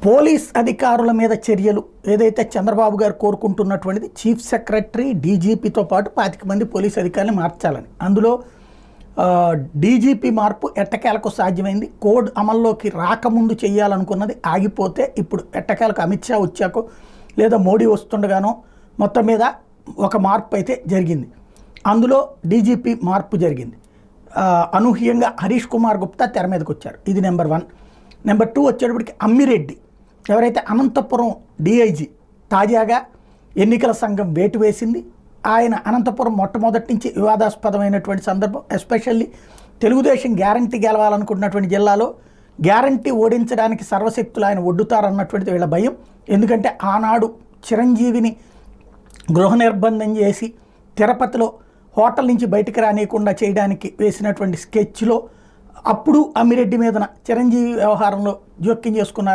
Police అధికారుల మీద చర్యలు ఏదైతే చంద్రబాబు గారు కోరుకుంటున్నటువంటిది చీఫ్ సెక్రటరీ డీజీపీతో పాటు 25 మంది పోలీస్ అధికారులు మార్చాలని. అందులో డీజీపీ మార్పు ఎట్టకేలకు సాధ్యమైంది. కోడ్ అమల్లోకి రాకముందు చేయాలనుకున్నది ఆగిపోతే ఇప్పుడు ఎట్టకేలకు అమిత్ షా వచ్చాకో లేదా మోడీ వస్తుండగానో మొత్తం మీద ఒక మార్పు అయితే జరిగింది. అందులో డీజీపీ మార్పు జరిగింది. అనూహ్యంగా హరీష్ కుమార్ గుప్తా తెర మీదకి వచ్చారు. ఇది నెంబర్ 1. నెంబర్ 2 వచ్చేటప్పటికి అమ్మిరెడ్డి, ఎవరైతే అనంతపురం డీఐజీ, తాజాగా ఎన్నికల సంఘం వేటు వేసింది. ఆయన అనంతపురం మొట్టమొదటి నుంచి వివాదాస్పదమైనటువంటి సందర్భం. ఎస్పెషల్లీ తెలుగుదేశం గ్యారంటీ గెలవాలనుకుంటున్నటువంటి జిల్లాలో గ్యారంటీ ఓడించడానికి సర్వశక్తులు ఆయన ఒడ్డుతారన్నటువంటిది వీళ్ళ భయం. ఎందుకంటే ఆనాడు చిరంజీవిని గృహ నిర్బంధం చేసి తిరుపతిలో హోటల్ నుంచి బయటికి రానియకుండా చేయడానికి వేసినటువంటి స్కెచ్లో అప్పుడు అమ్మిరెడ్డి మీదన చిరంజీవి వ్యవహారంలో జోక్యం చేసుకున్నారు.